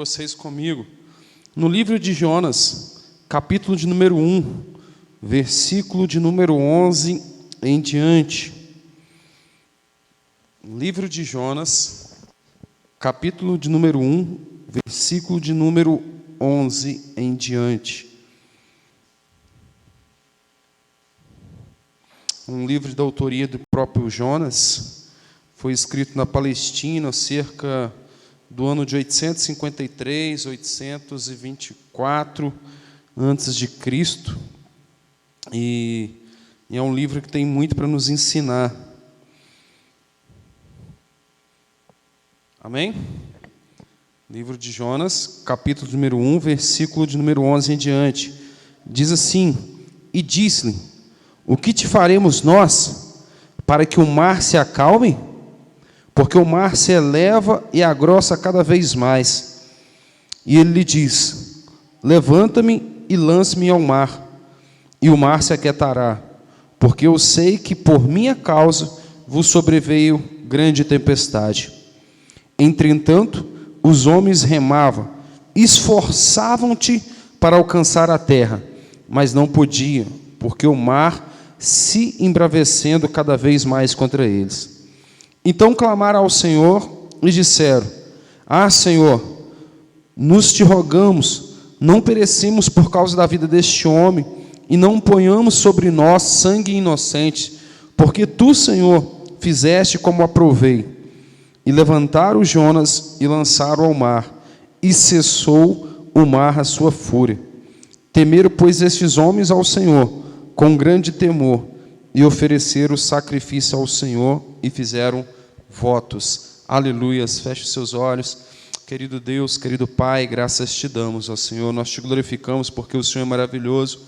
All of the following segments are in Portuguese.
Vocês comigo no livro de Jonas, capítulo de número 1, versículo de número 11 em diante. Livro de Jonas, capítulo de número 1, versículo de número 11 em diante. Um livro da autoria do próprio Jonas, foi escrito na Palestina cerca do ano de 853, 824 antes de Cristo, e é um livro que tem muito para nos ensinar. Amém? Livro de Jonas, capítulo número 1, versículo de número 11 em diante. Diz assim: E disse-lhe: O que te faremos nós para que o mar se acalme? Porque o mar se eleva e agrossa cada vez mais. E ele lhe diz: Levanta-me e lance-me ao mar, e o mar se aquietará, porque eu sei que por minha causa vos sobreveio grande tempestade. Entretanto, os homens remavam, esforçavam-te para alcançar a terra, mas não podiam, porque o mar se embravecendo cada vez mais contra eles. Então clamaram ao Senhor e disseram: Ah, Senhor, nos te rogamos, não perecemos por causa da vida deste homem, e não ponhamos sobre nós sangue inocente, porque tu, Senhor, fizeste como aprovei. E levantaram Jonas e lançaram ao mar, e cessou o mar a sua fúria. Temeram, pois, estes homens ao Senhor com grande temor, e ofereceram sacrifício ao Senhor e fizeram votos. Aleluias. Feche os seus olhos. Querido Deus, querido Pai, graças te damos, ó Senhor. Nós te glorificamos porque o Senhor é maravilhoso.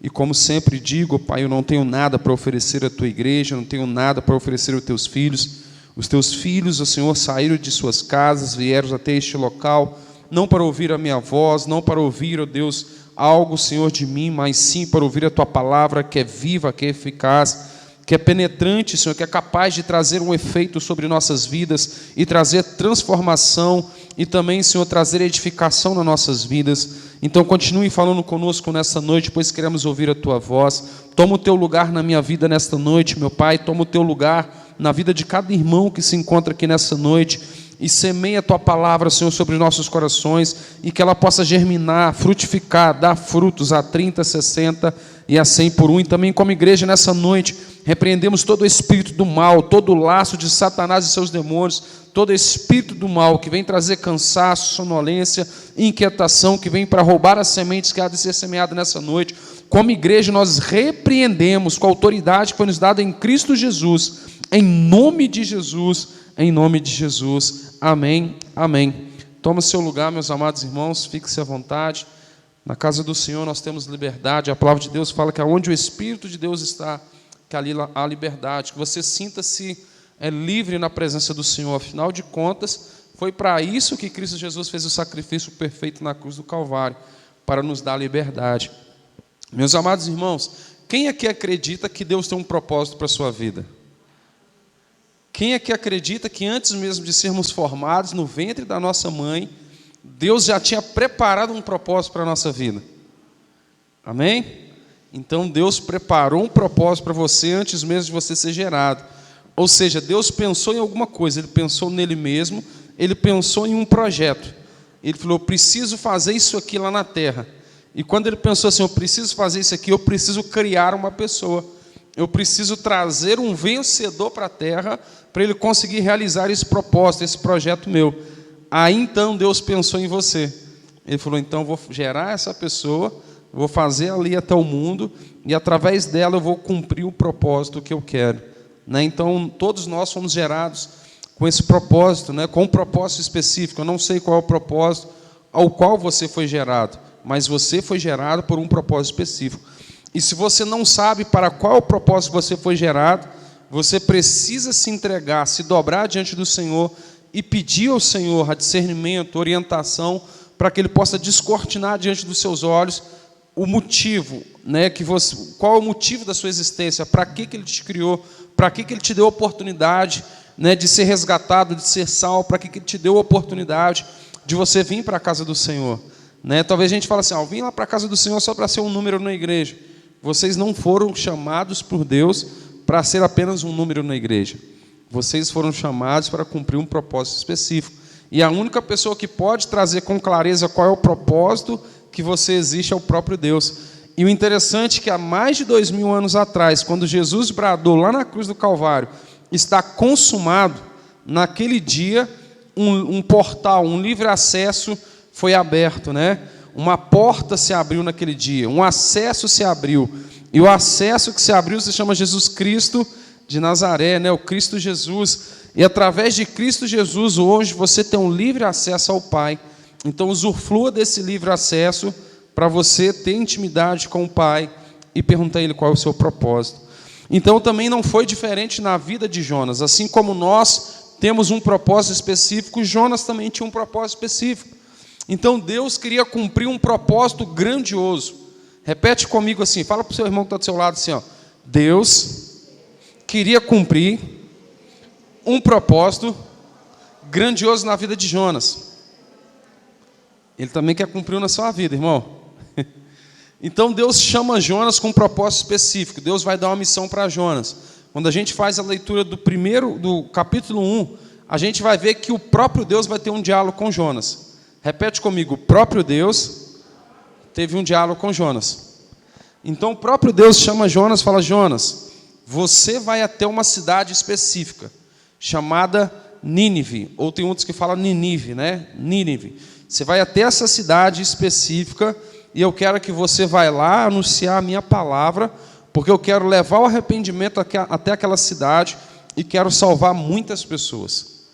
E como sempre digo, Pai, eu não tenho nada para oferecer à tua igreja, eu não tenho nada para oferecer aos teus filhos. Os teus filhos, ó Senhor, saíram de suas casas, vieram até este local, não para ouvir a minha voz, não para ouvir, ó Deus, algo, Senhor, de mim, mas sim para ouvir a tua palavra, que é viva, que é eficaz, que é penetrante, Senhor, que é capaz de trazer um efeito sobre nossas vidas e trazer transformação e também, Senhor, trazer edificação nas nossas vidas. Então continue falando conosco nesta noite, pois queremos ouvir a tua voz. Toma o teu lugar na minha vida nesta noite, meu Pai, toma o teu lugar na vida de cada irmão que se encontra aqui nessa noite, e semeia a tua palavra, Senhor, sobre os nossos corações, e que ela possa germinar, frutificar, dar frutos a 30, 60 e a 100 por um. E também como igreja nessa noite, repreendemos todo o espírito do mal, todo o laço de Satanás e seus demônios, todo espírito do mal que vem trazer cansaço, sonolência, inquietação, que vem para roubar as sementes que há de ser semeada nessa noite. Como igreja nós repreendemos com a autoridade que foi nos dada em Cristo Jesus, em nome de Jesus, em nome de Jesus. Amém, amém. Toma seu lugar, meus amados irmãos, fique-se à vontade. Na casa do Senhor nós temos liberdade. A palavra de Deus fala que onde o Espírito de Deus está, que ali há liberdade. Que você sinta-se livre na presença do Senhor. Afinal de contas, foi para isso que Cristo Jesus fez o sacrifício perfeito na cruz do Calvário, para nos dar liberdade. Meus amados irmãos, quem aqui acredita que Deus tem um propósito para a sua vida? Quem aqui acredita que antes mesmo de sermos formados no ventre da nossa mãe, Deus já tinha preparado um propósito para a nossa vida? Amém? Então Deus preparou um propósito para você antes mesmo de você ser gerado. Ou seja, Deus pensou em alguma coisa, Ele pensou nele mesmo, Ele pensou em um projeto. Ele falou: eu preciso fazer isso aqui lá na terra. E quando Ele pensou assim: eu preciso fazer isso aqui, eu preciso criar uma pessoa. Eu preciso trazer um vencedor para a terra para ele conseguir realizar esse propósito, esse projeto meu. Aí então Deus pensou em você. Ele falou: então eu vou gerar essa pessoa, vou fazer ali até o mundo, e através dela eu vou cumprir o propósito que eu quero. Então todos nós fomos gerados com esse propósito, com um propósito específico. Eu não sei qual é o propósito ao qual você foi gerado, mas você foi gerado por um propósito específico. E se você não sabe para qual propósito você foi gerado, você precisa se entregar, se dobrar diante do Senhor e pedir ao Senhor a discernimento, orientação, para que Ele possa descortinar diante dos seus olhos o motivo, qual é o motivo da sua existência, para que Ele te criou, para que Ele te deu a oportunidade de ser resgatado, de ser salvo, para que Ele te deu a oportunidade de você vir para a casa do Senhor. Né? Talvez a gente fale assim, eu vim lá para a casa do Senhor só para ser um número na igreja. Vocês não foram chamados por Deus para ser apenas um número na igreja. Vocês foram chamados para cumprir um propósito específico. E a única pessoa que pode trazer com clareza qual é o propósito que você existe é o próprio Deus. E o interessante é que há mais de 2000 anos atrás, quando Jesus bradou lá na cruz do Calvário, está consumado, naquele dia, um portal, um livre acesso foi aberto, né? Uma porta se abriu naquele dia, um acesso se abriu. E o acesso que se abriu se chama Jesus Cristo de Nazaré, né? O Cristo Jesus. E através de Cristo Jesus, hoje, você tem um livre acesso ao Pai. Então, usufrua desse livre acesso para você ter intimidade com o Pai e perguntar a Ele qual é o seu propósito. Então, também não foi diferente na vida de Jonas. Assim como nós temos um propósito específico, Jonas também tinha um propósito específico. Então, Deus queria cumprir um propósito grandioso. Repete comigo assim, fala para o seu irmão que está do seu lado assim, ó. Deus queria cumprir um propósito grandioso na vida de Jonas. Ele também quer cumprir na sua vida, irmão. Então Deus chama Jonas com um propósito específico. Deus vai dar uma missão para Jonas. Quando a gente faz a leitura do capítulo 1, a gente vai ver que o próprio Deus vai ter um diálogo com Jonas. Repete comigo, o próprio Deus teve um diálogo com Jonas. Então o próprio Deus chama Jonas e fala, Jonas, você vai até uma cidade específica, chamada Nínive, ou tem outros que falam Ninive, né? Nínive. Você vai até essa cidade específica e eu quero que você vá lá anunciar a minha palavra, porque eu quero levar o arrependimento até aquela cidade e quero salvar muitas pessoas,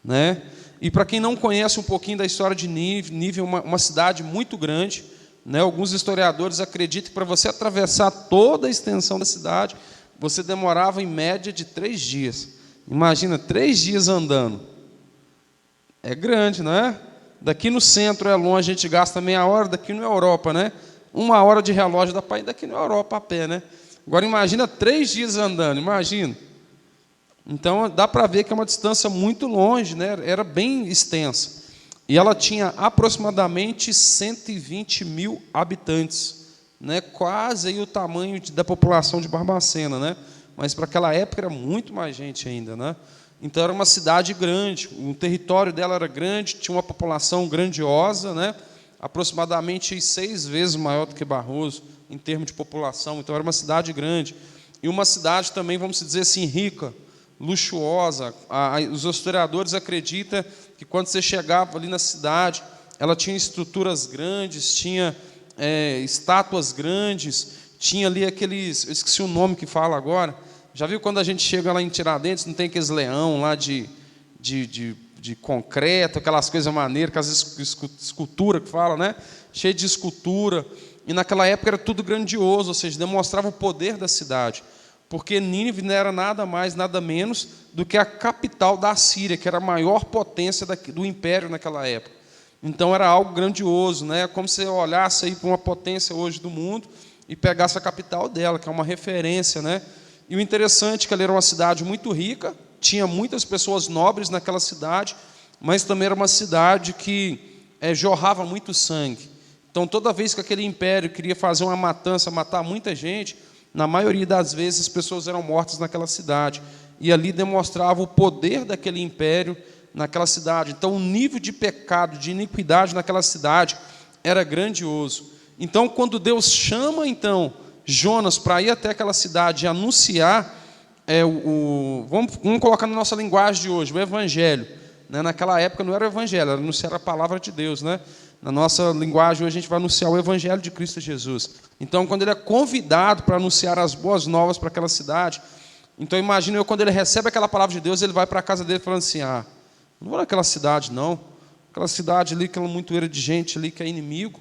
né? E para quem não conhece um pouquinho da história de Nínive, Nínive é uma cidade muito grande, né? Alguns historiadores acreditam que para você atravessar toda a extensão da cidade, você demorava em média de 3 dias. Imagina, 3 dias andando. É grande, não é? Daqui no centro é longe, a gente gasta meia hora, daqui na Europa, né? 1 hora de relógio dá para ir daqui na Europa a pé, né? Agora imagina 3 dias andando, imagina. Então dá para ver que é uma distância muito longe, né? Era bem extensa. E ela tinha aproximadamente 120 mil habitantes, né? Quase aí o tamanho da população de Barbacena, né? Mas para aquela época era muito mais gente ainda, né? Então era uma cidade grande, o território dela era grande, tinha uma população grandiosa, né? Aproximadamente 6 vezes maior do que Barroso, em termos de população. Então era uma cidade grande. E uma cidade também, vamos dizer assim, rica, luxuosa. Os historiadores acreditam que quando você chegava ali na cidade, ela tinha estruturas grandes, tinha estátuas grandes, tinha ali aqueles, eu esqueci o nome que fala agora. Já viu quando a gente chega lá em Tiradentes, não tem aqueles leão lá de concreto, aquelas coisas maneiras, aquelas esculturas que fala, né? Cheio de escultura. E naquela época era tudo grandioso, ou seja, demonstrava o poder da cidade. Porque Nínive não era nada mais, nada menos do que a capital da Assíria, que era a maior potência do império naquela época. Então era algo grandioso, né? Como se você olhasse aí para uma potência hoje do mundo e pegasse a capital dela, que é uma referência, né? E o interessante é que ela era uma cidade muito rica, tinha muitas pessoas nobres naquela cidade, mas também era uma cidade que jorrava muito sangue. Então, toda vez que aquele império queria fazer uma matança, matar muita gente, na maioria das vezes as pessoas eram mortas naquela cidade. E ali demonstrava o poder daquele império naquela cidade. Então, o nível de pecado, de iniquidade naquela cidade era grandioso. Então, quando Deus chama, Jonas para ir até aquela cidade e anunciar, vamos colocar na nossa linguagem de hoje, o Evangelho. Né? Naquela época não era o Evangelho, era anunciar a palavra de Deus. Né? Na nossa linguagem hoje a gente vai anunciar o Evangelho de Cristo Jesus. Então, quando ele é convidado para anunciar as boas novas para aquela cidade, então imagina quando ele recebe aquela palavra de Deus, ele vai para a casa dele falando assim, não vou naquela cidade não, aquela cidade ali, aquela montoeira de gente ali que é inimigo.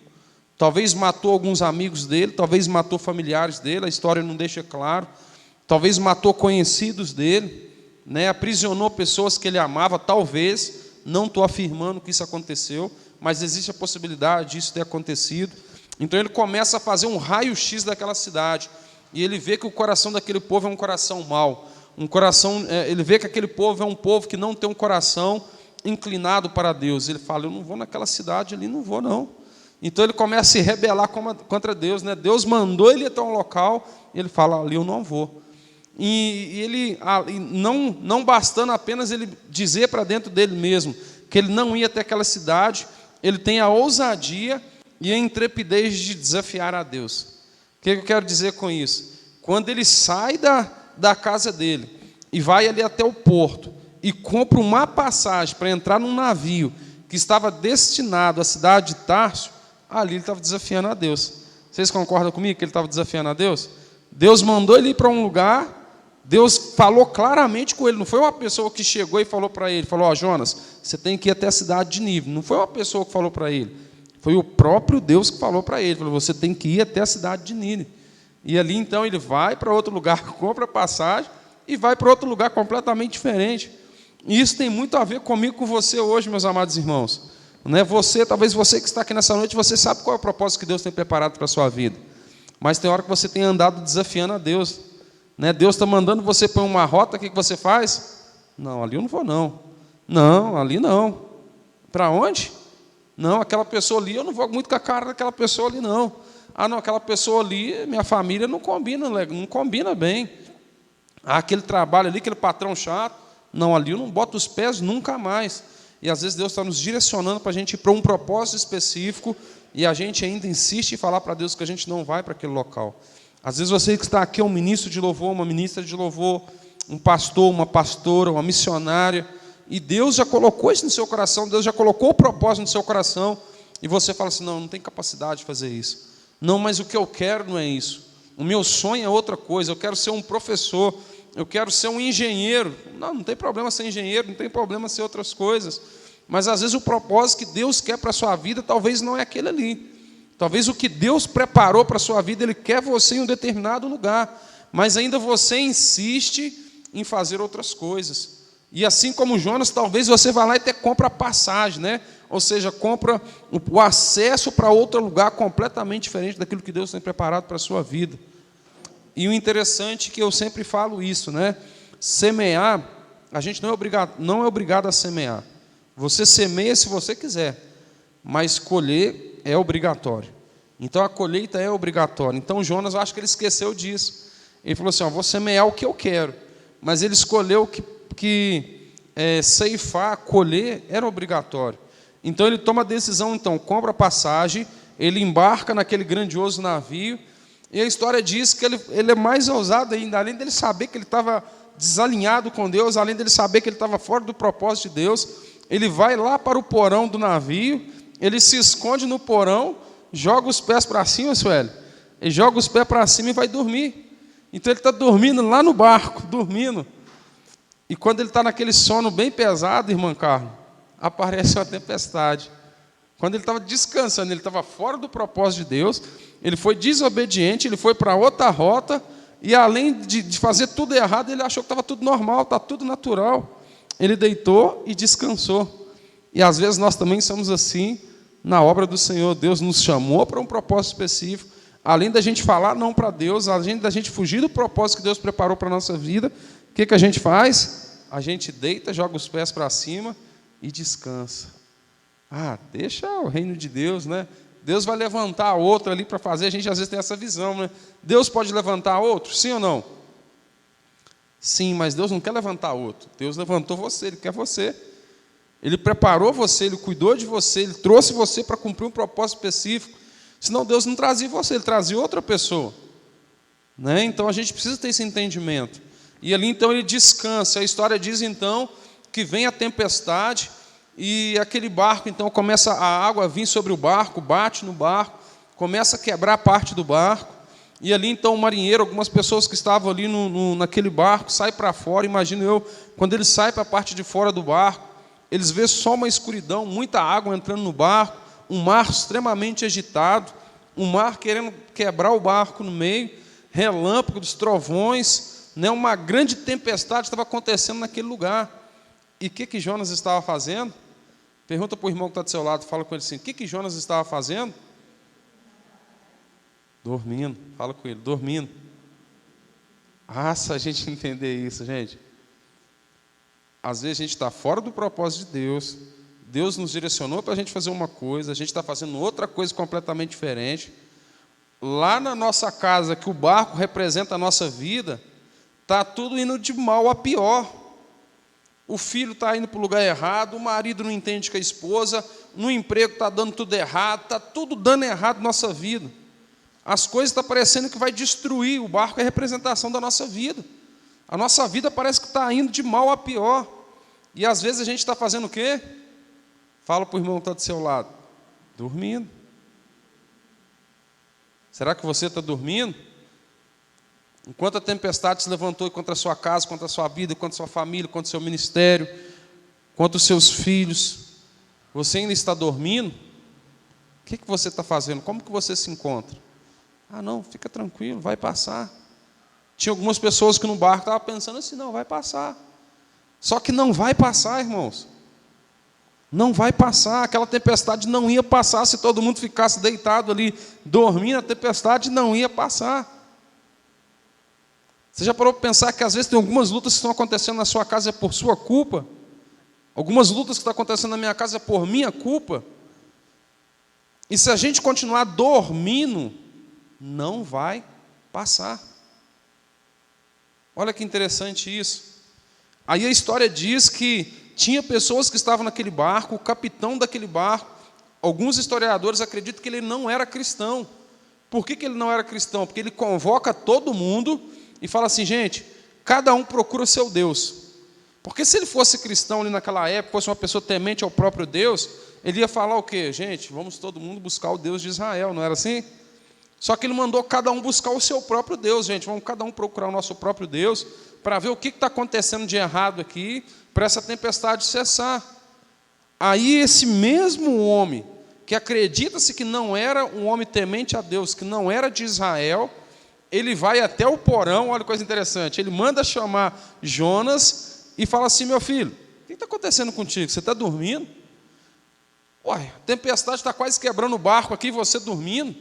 Talvez matou alguns amigos dele, talvez matou familiares dele, a história não deixa claro. Talvez matou conhecidos dele, né? Aprisionou pessoas que ele amava, talvez, não estou afirmando que isso aconteceu, mas existe a possibilidade disso ter acontecido. Então ele começa a fazer um raio-x daquela cidade, e ele vê que o coração daquele povo é um coração mau, ele vê que aquele povo é um povo que não tem um coração inclinado para Deus. Ele fala, eu não vou naquela cidade ali, não vou não. Então ele começa a se rebelar contra Deus, né? Deus mandou ele ir até um local, e ele fala, ali eu não vou. E ele, não bastando apenas ele dizer para dentro dele mesmo que ele não ia até aquela cidade, ele tem a ousadia e a intrepidez de desafiar a Deus. O que eu quero dizer com isso? Quando ele sai da casa dele e vai ali até o porto e compra uma passagem para entrar num navio que estava destinado à cidade de Tarso, ali ele estava desafiando a Deus. Vocês concordam comigo que ele estava desafiando a Deus? Deus mandou ele ir para um lugar, Deus falou claramente com ele, não foi uma pessoa que chegou e falou para ele, falou, Jonas, você tem que ir até a cidade de Nínive. Não foi uma pessoa que falou para ele, foi o próprio Deus que falou para ele, falou, você tem que ir até a cidade de Nínive. E ali então ele vai para outro lugar, compra passagem e vai para outro lugar completamente diferente. E isso tem muito a ver comigo, com você hoje, meus amados irmãos. Né? Talvez você que está aqui nessa noite, você sabe qual é o propósito que Deus tem preparado para a sua vida. Mas tem hora que você tem andado desafiando a Deus. Né? Deus está mandando você para uma rota, o que você faz? Não, ali eu não vou não. Não, ali não. Para onde? Não, aquela pessoa ali, eu não vou muito com a cara daquela pessoa ali não. Ah, não, aquela pessoa ali, minha família não combina bem. Ah, aquele trabalho ali, aquele patrão chato, não, ali eu não boto os pés nunca mais. E às vezes Deus está nos direcionando para a gente ir para um propósito específico e a gente ainda insiste em falar para Deus que a gente não vai para aquele local. Às vezes você que está aqui é um ministro de louvor, uma ministra de louvor, um pastor, uma pastora, uma missionária, e Deus já colocou isso no seu coração, Deus já colocou o propósito no seu coração, e você fala assim, não tem capacidade de fazer isso. Não, mas o que eu quero não é isso. O meu sonho é outra coisa, eu quero ser um professor, eu quero ser um engenheiro. Não tem problema ser engenheiro, não tem problema ser outras coisas. Mas às vezes o propósito que Deus quer para a sua vida talvez não é aquele ali. Talvez o que Deus preparou para a sua vida, Ele quer você em um determinado lugar. Mas ainda você insiste em fazer outras coisas. E assim como Jonas, talvez você vá lá e até compra a passagem, né? Ou seja, compra o acesso para outro lugar completamente diferente daquilo que Deus tem preparado para a sua vida. E o interessante é que eu sempre falo isso, né? Semear, a gente não é obrigado a semear. Você semeia se você quiser, mas colher é obrigatório. Então a colheita é obrigatória. Então Jonas, eu acho que ele esqueceu disso. Ele falou assim, vou semear o que eu quero. Mas ele escolheu que ceifar, colher, era obrigatório. Então ele toma a decisão, compra a passagem, ele embarca naquele grandioso navio, e a história diz que ele é mais ousado ainda, além dele saber que ele estava desalinhado com Deus, além dele saber que ele estava fora do propósito de Deus, ele vai lá para o porão do navio, ele se esconde no porão, joga os pés para cima, Sueli, ele joga os pés para cima e vai dormir. Então ele está dormindo lá no barco, dormindo. E quando ele está naquele sono bem pesado, irmã Carla, aparece uma tempestade. Quando ele estava descansando, ele estava fora do propósito de Deus, ele foi desobediente, ele foi para outra rota, e além de fazer tudo errado, ele achou que estava tudo normal, está tudo natural. Ele deitou e descansou. E às vezes nós também somos assim na obra do Senhor. Deus nos chamou para um propósito específico. Além da gente falar não para Deus, além da gente fugir do propósito que Deus preparou para a nossa vida, o que a gente faz? A gente deita, joga os pés para cima e descansa. Deixa o reino de Deus, né? Deus vai levantar outro ali para fazer. A gente às vezes tem essa visão, né? Deus pode levantar outro, sim ou não? Sim, mas Deus não quer levantar outro. Deus levantou você, Ele quer você. Ele preparou você, Ele cuidou de você, Ele trouxe você para cumprir um propósito específico. Senão Deus não trazia você, Ele trazia outra pessoa. Né? Então a gente precisa ter esse entendimento. E ali então ele descansa. A história diz então que vem a tempestade e aquele barco então começa a água a vir sobre o barco, bate no barco, começa a quebrar parte do barco. E ali então o marinheiro, algumas pessoas que estavam ali naquele barco, saem para fora. Imagino eu, quando eles saem para a parte de fora do barco, eles vêem só uma escuridão, muita água entrando no barco, um mar extremamente agitado, um mar querendo quebrar o barco no meio, relâmpagos, trovões, né? Uma grande tempestade estava acontecendo naquele lugar. E o que Jonas estava fazendo? Pergunta para o irmão que está do seu lado, fala com ele assim, o que Jonas estava fazendo? Dormindo, fala com ele, dormindo. Se a gente entender isso, gente. Às vezes a gente está fora do propósito de Deus, Deus nos direcionou para a gente fazer uma coisa, a gente está fazendo outra coisa completamente diferente. Lá na nossa casa, que o barco representa a nossa vida, está tudo indo de mal a pior. O filho está indo para o lugar errado, o marido não entende com a esposa, no emprego está dando tudo errado, está tudo dando errado na nossa vida. As coisas estão parecendo que vai destruir, o barco é a representação da nossa vida. A nossa vida parece que está indo de mal a pior. E às vezes a gente está fazendo o quê? Fala para o irmão que está do seu lado. Dormindo. Será que você está dormindo? Enquanto a tempestade se levantou contra a sua casa, contra a sua vida, contra a sua família, contra o seu ministério, contra os seus filhos, você ainda está dormindo? O que você está fazendo? Como que você se encontra? Ah, não, fica tranquilo, vai passar. Tinha algumas pessoas que no barco estavam pensando assim, não, vai passar. Só que não vai passar, irmãos. Não vai passar, aquela tempestade não ia passar se todo mundo ficasse deitado ali, dormindo, a tempestade não ia passar. Você já parou para pensar que às vezes tem algumas lutas que estão acontecendo na sua casa é por sua culpa? Algumas lutas que estão acontecendo na minha casa é por minha culpa? E se a gente continuar dormindo, não vai passar. Olha que interessante isso. Aí a história diz que tinha pessoas que estavam naquele barco, o capitão daquele barco, alguns historiadores acreditam que ele não era cristão. Por que ele não era cristão? Porque ele convoca todo mundo e fala assim, gente, cada um procura o seu Deus. Porque se ele fosse cristão ali naquela época, fosse uma pessoa temente ao próprio Deus, ele ia falar o quê? Gente, vamos todo mundo buscar o Deus de Israel, não era assim? Só que ele mandou cada um buscar o seu próprio Deus, gente. Vamos cada um procurar o nosso próprio Deus para ver o que está acontecendo de errado aqui, para essa tempestade cessar. Aí esse mesmo homem, que acredita-se que não era um homem temente a Deus, que não era de Israel, ele vai até o porão, olha que coisa interessante, ele manda chamar Jonas e fala assim, meu filho, o que está acontecendo contigo? Você está dormindo? Uai, a tempestade está quase quebrando o barco aqui, você dormindo?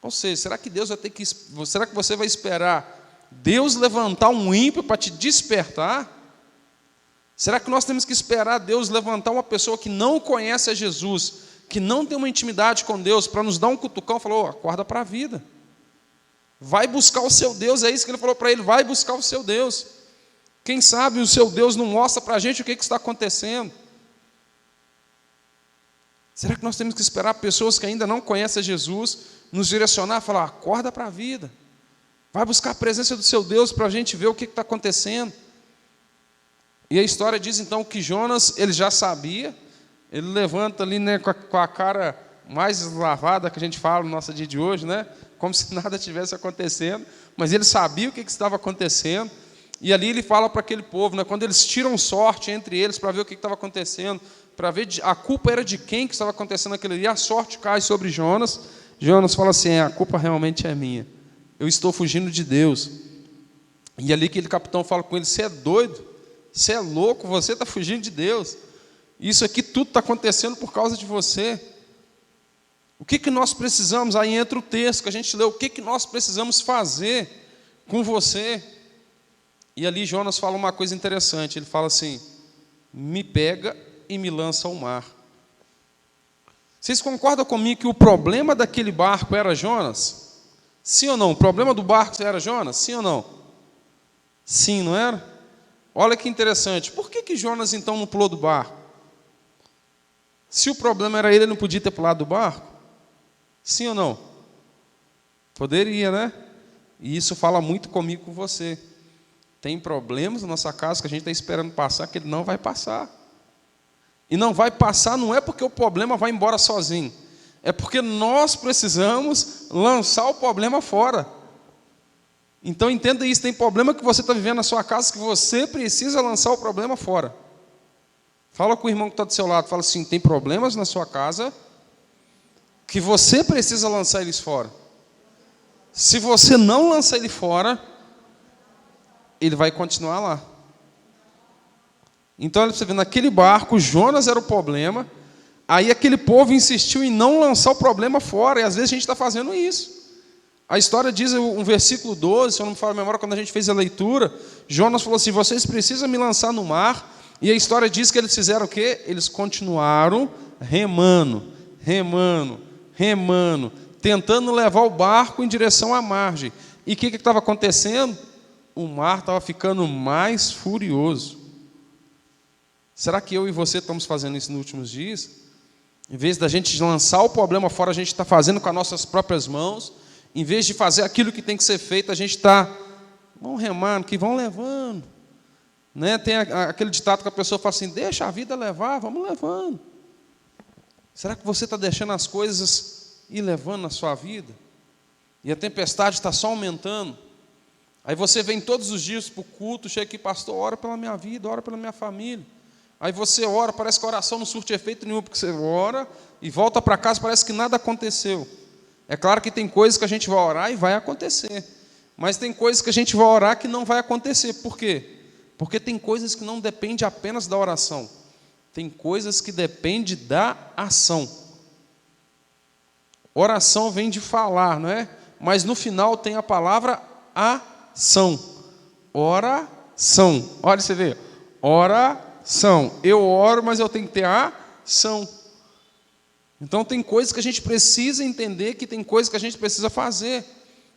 Ou seja, será que você vai esperar Deus levantar um ímpio para te despertar? Será que nós temos que esperar Deus levantar uma pessoa que não conhece a Jesus, que não tem uma intimidade com Deus, para nos dar um cutucão e falar, oh, acorda para a vida. Vai buscar o seu Deus, é isso que ele falou para ele, vai buscar o seu Deus. Quem sabe o seu Deus não mostra para a gente o que está acontecendo. Será que nós temos que esperar pessoas que ainda não conhecem Jesus, nos direcionar e falar, acorda para a vida. Vai buscar a presença do seu Deus para a gente ver o que está acontecendo. E a história diz então que Jonas, ele já sabia, ele levanta ali, né, com a cara mais lavada que a gente fala no nosso dia de hoje, né, como se nada tivesse acontecendo, mas ele sabia o que estava acontecendo, e ali ele fala para aquele povo, né, quando eles tiram sorte entre eles para ver o que estava acontecendo, para ver a culpa era de quem que estava acontecendo aquilo ali, a sorte cai sobre Jonas. Jonas fala assim, a culpa realmente é minha, eu estou fugindo de Deus. E ali aquele capitão fala com ele, você é doido? Você é louco? Você está fugindo de Deus? Isso aqui tudo está acontecendo por causa de você. O que nós precisamos? Aí entra o texto que a gente leu, o que nós precisamos fazer com você? E ali Jonas fala uma coisa interessante, ele fala assim, me pega e me lança ao mar. Vocês concordam comigo que o problema daquele barco era Jonas? Sim ou não? O problema do barco era Jonas? Sim ou não? Sim, não era? Olha que interessante. Por que Jonas então não pulou do barco? Se o problema era ele não podia ter pulado do barco? Sim ou não? Poderia, né? E isso fala muito comigo, com você. Tem problemas na nossa casa que a gente está esperando passar, que ele não vai passar. E não vai passar não é porque o problema vai embora sozinho. É porque nós precisamos lançar o problema fora. Então entenda isso, tem problema que você está vivendo na sua casa que você precisa lançar o problema fora. Fala com o irmão que está do seu lado, fala assim, tem problemas na sua casa que você precisa lançar eles fora. Se você não lançar ele fora, ele vai continuar lá. Então, olha para você ver, naquele barco, Jonas era o problema, aí aquele povo insistiu em não lançar o problema fora, e às vezes a gente está fazendo isso. A história diz, um versículo 12, se eu não me falo a memória, quando a gente fez a leitura, Jonas falou assim: vocês precisam me lançar no mar. E a história diz que eles fizeram o quê? Eles continuaram remando, tentando levar o barco em direção à margem. E o que estava acontecendo? O mar estava ficando mais furioso. Será que eu e você estamos fazendo isso nos últimos dias? Em vez da gente lançar o problema fora, a gente está fazendo com as nossas próprias mãos. Em vez de fazer aquilo que tem que ser feito, a gente está, vão remando, que vão levando. Né? Tem aquele ditado que a pessoa fala assim: deixa a vida levar, vamos levando. Será que você está deixando as coisas ir levando na sua vida? E a tempestade está só aumentando. Aí você vem todos os dias para o culto, chega aqui: pastor, ora pela minha vida, ora pela minha família. Aí você ora, parece que a oração não surte efeito nenhum, porque você ora e volta para casa, parece que nada aconteceu. É claro que tem coisas que a gente vai orar e vai acontecer, mas tem coisas que a gente vai orar que não vai acontecer. Por quê? Porque tem coisas que não dependem apenas da oração, tem coisas que dependem da ação. Oração vem de falar, não é? Mas no final tem a palavra ação. Oração. Olha, você vê. Oração. Eu oro, mas eu tenho que ter ação. Então tem coisas que a gente precisa entender, que tem coisas que a gente precisa fazer.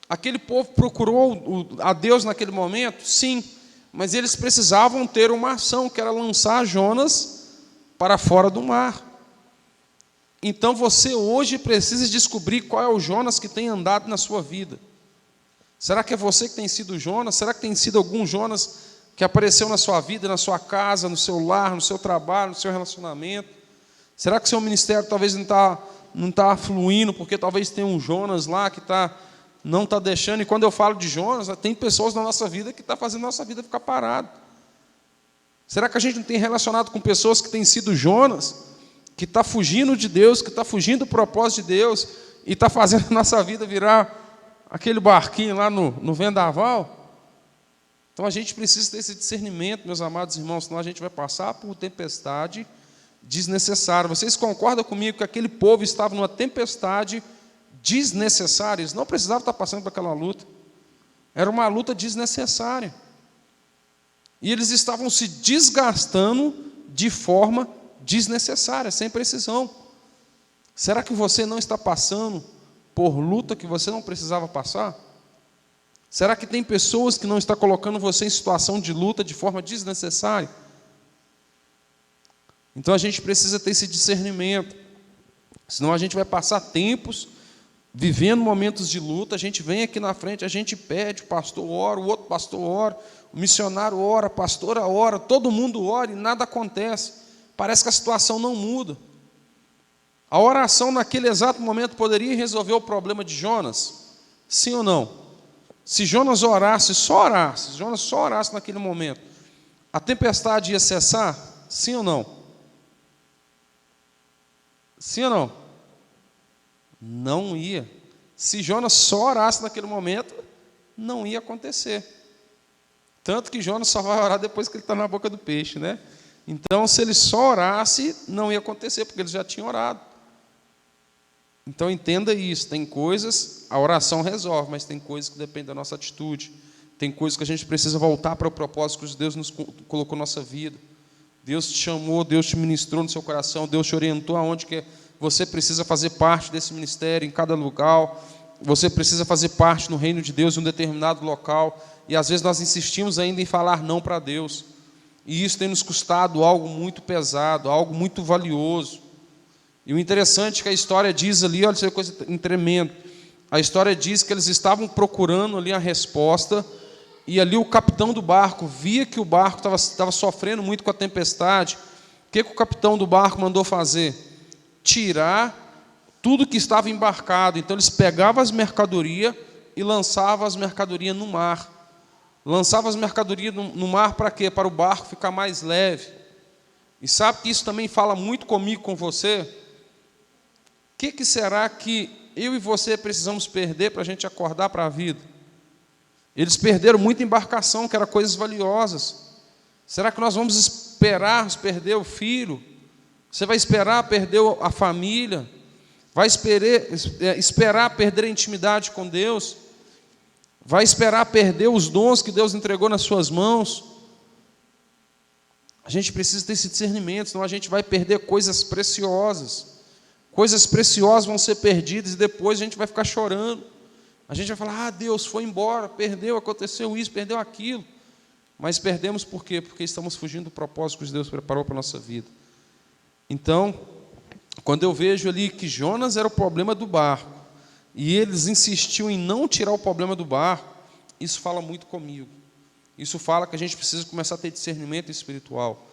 Aquele povo procurou a Deus naquele momento? Sim. Mas eles precisavam ter uma ação, que era lançar Jonas para fora do mar. Então você hoje precisa descobrir qual é o Jonas que tem andado na sua vida. Será que é você que tem sido Jonas? Será que tem sido algum Jonas que apareceu na sua vida, na sua casa, no seu lar, no seu trabalho, no seu relacionamento? Será que o seu ministério talvez não está fluindo, porque talvez tenha um Jonas lá que não está deixando? E quando eu falo de Jonas, tem pessoas na nossa vida que estão fazendo a nossa vida ficar parada. Será que a gente não tem relacionado com pessoas que têm sido Jonas, que está fugindo de Deus, que está fugindo do propósito de Deus, e está fazendo a nossa vida virar aquele barquinho lá no vendaval? Então a gente precisa ter esse discernimento, meus amados irmãos, senão a gente vai passar por tempestade desnecessária. Vocês concordam comigo que aquele povo estava numa tempestade desnecessária? Eles não precisavam estar passando por aquela luta. Era uma luta desnecessária. E eles estavam se desgastando de forma desnecessária, sem precisão. Será que você não está passando por luta que você não precisava passar? Será que tem pessoas que não estão colocando você em situação de luta de forma desnecessária? Então a gente precisa ter esse discernimento. Senão a gente vai passar tempos vivendo momentos de luta. A gente vem aqui na frente, a gente pede, o pastor ora, o outro pastor ora, o missionário ora, a pastora ora, todo mundo ora e nada acontece. Parece que a situação não muda. A oração naquele exato momento poderia resolver o problema de Jonas? Sim ou não? Se Jonas só orasse naquele momento, a tempestade ia cessar? Sim ou não? Sim ou não? Não ia. Se Jonas só orasse naquele momento, não ia acontecer. Tanto que Jonas só vai orar depois que ele está na boca do peixe, né? Então, se ele só orasse, não ia acontecer, porque ele já tinha orado. Então, entenda isso. Tem coisas, a oração resolve, mas tem coisas que dependem da nossa atitude. Tem coisas que a gente precisa voltar para o propósito que Deus nos colocou na nossa vida. Deus te chamou, Deus te ministrou no seu coração, Deus te orientou aonde que você precisa fazer parte desse ministério, em cada lugar. Você precisa fazer parte no reino de Deus em um determinado local. E às vezes nós insistimos ainda em falar não para Deus. E isso tem nos custado algo muito pesado, algo muito valioso. E o interessante é que a história diz ali, olha, isso é coisa tremenda. A história diz que eles estavam procurando ali a resposta, e ali o capitão do barco via que o barco estava sofrendo muito com a tempestade. O que o capitão do barco mandou fazer? Tirar tudo que estava embarcado. Então eles pegavam as mercadorias e lançavam as mercadorias no mar. Lançavam as mercadorias no mar para quê? Para o barco ficar mais leve. E sabe que isso também fala muito comigo, com você? O que será que eu e você precisamos perder para a gente acordar para a vida? Eles perderam muita embarcação, que eram coisas valiosas. Será que nós vamos esperar perder o filho? Você vai esperar perder a família? Vai esperar perder a intimidade com Deus? Vai esperar perder os dons que Deus entregou nas suas mãos? A gente precisa ter esse discernimento, senão a gente vai perder coisas preciosas. Coisas preciosas vão ser perdidas e depois a gente vai ficar chorando. A gente vai falar, Deus foi embora, perdeu, aconteceu isso, perdeu aquilo. Mas perdemos por quê? Porque estamos fugindo do propósito que Deus preparou para a nossa vida. Então, quando eu vejo ali que Jonas era o problema do barco, e eles insistiam em não tirar o problema do barco, isso fala muito comigo. Isso fala que a gente precisa começar a ter discernimento espiritual.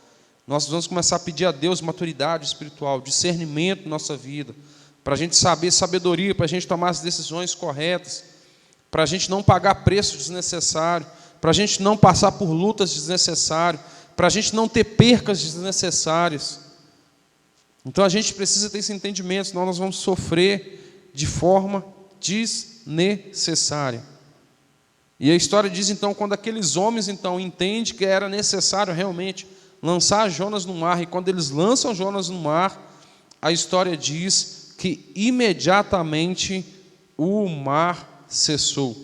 Nós vamos começar a pedir a Deus maturidade espiritual, discernimento na nossa vida, para a gente saber sabedoria, para a gente tomar as decisões corretas, para a gente não pagar preço desnecessário, para a gente não passar por lutas desnecessárias, para a gente não ter percas desnecessárias. Então a gente precisa ter esse entendimento, senão nós vamos sofrer de forma desnecessária. E a história diz então, quando aqueles homens então entendem que era necessário realmente lançar Jonas no mar, e quando eles lançam Jonas no mar, a história diz que imediatamente o mar cessou.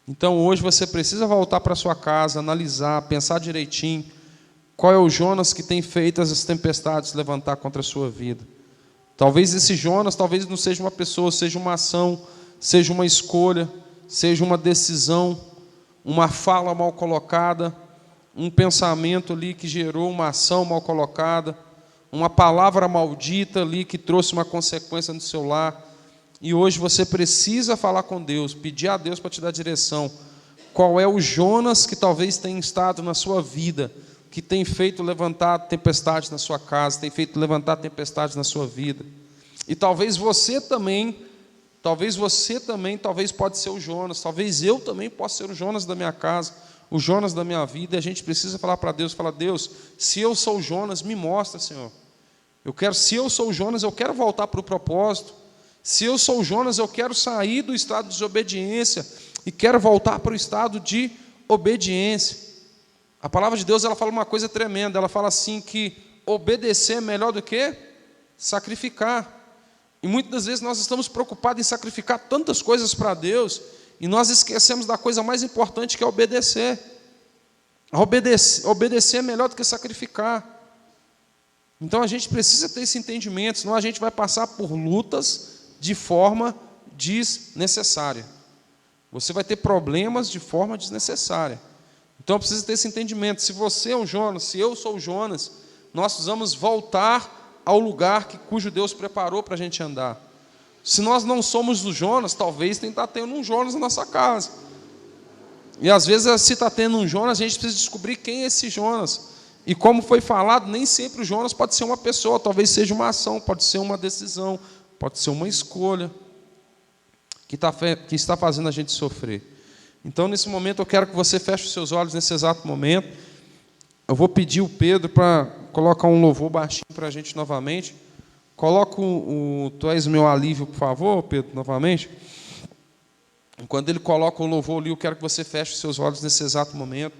Então hoje você precisa voltar para sua casa, analisar, pensar direitinho qual é o Jonas que tem feito as tempestades levantar contra a sua vida. Talvez esse Jonas, talvez não seja uma pessoa, seja uma ação, seja uma escolha, seja uma decisão, uma fala mal colocada, um pensamento ali que gerou uma ação mal colocada, uma palavra maldita ali que trouxe uma consequência no seu lar. E hoje você precisa falar com Deus, pedir a Deus para te dar direção. Qual é o Jonas que talvez tenha estado na sua vida, que tem feito levantar tempestades na sua casa, tem feito levantar tempestades na sua vida. E talvez você também pode ser o Jonas, talvez eu também possa ser o Jonas da minha casa, o Jonas da minha vida, e a gente precisa falar para Deus, Deus, se eu sou o Jonas, me mostra, Senhor. Se eu sou o Jonas, eu quero voltar para o propósito. Se eu sou o Jonas, eu quero sair do estado de desobediência e quero voltar para o estado de obediência. A palavra de Deus, ela fala uma coisa tremenda, ela fala assim que obedecer é melhor do que sacrificar. E muitas das vezes nós estamos preocupados em sacrificar tantas coisas para Deus e nós esquecemos da coisa mais importante, que é obedecer. Obedecer é melhor do que sacrificar. Então a gente precisa ter esse entendimento, senão a gente vai passar por lutas de forma desnecessária. Você vai ter problemas de forma desnecessária. Então precisa ter esse entendimento. Se você é o Jonas, se eu sou o Jonas, nós precisamos voltar ao lugar cujo Deus preparou para a gente andar. Se nós não somos o Jonas, talvez tenha que estar tendo um Jonas na nossa casa. E às vezes, se está tendo um Jonas, a gente precisa descobrir quem é esse Jonas. E como foi falado, nem sempre o Jonas pode ser uma pessoa, talvez seja uma ação, pode ser uma decisão, pode ser uma escolha que está fazendo a gente sofrer. Então, nesse momento, eu quero que você feche os seus olhos nesse exato momento. Eu vou pedir o Pedro para colocar um louvor baixinho para a gente novamente. Coloca Tu és meu alívio, por favor, Pedro, novamente. Quando ele coloca o louvor ali, eu quero que você feche os seus olhos nesse exato momento.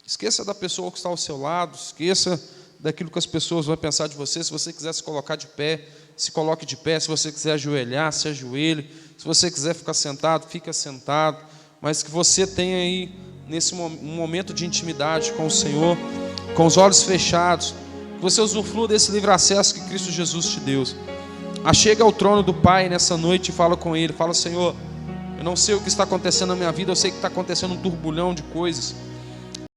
Esqueça da pessoa que está ao seu lado, esqueça daquilo que as pessoas vão pensar de você. Se você quiser se colocar de pé, se coloque de pé. Se você quiser ajoelhar, se ajoelhe. Se você quiser ficar sentado, fica sentado. Mas que você tenha aí, nesse um momento de intimidade com o Senhor, com os olhos fechados, que você usufrua desse livre acesso que Cristo Jesus te deu. Achega ao trono do Pai nessa noite e fala com Ele. Fala, Senhor, eu não sei o que está acontecendo na minha vida, eu sei que está acontecendo um turbulhão de coisas.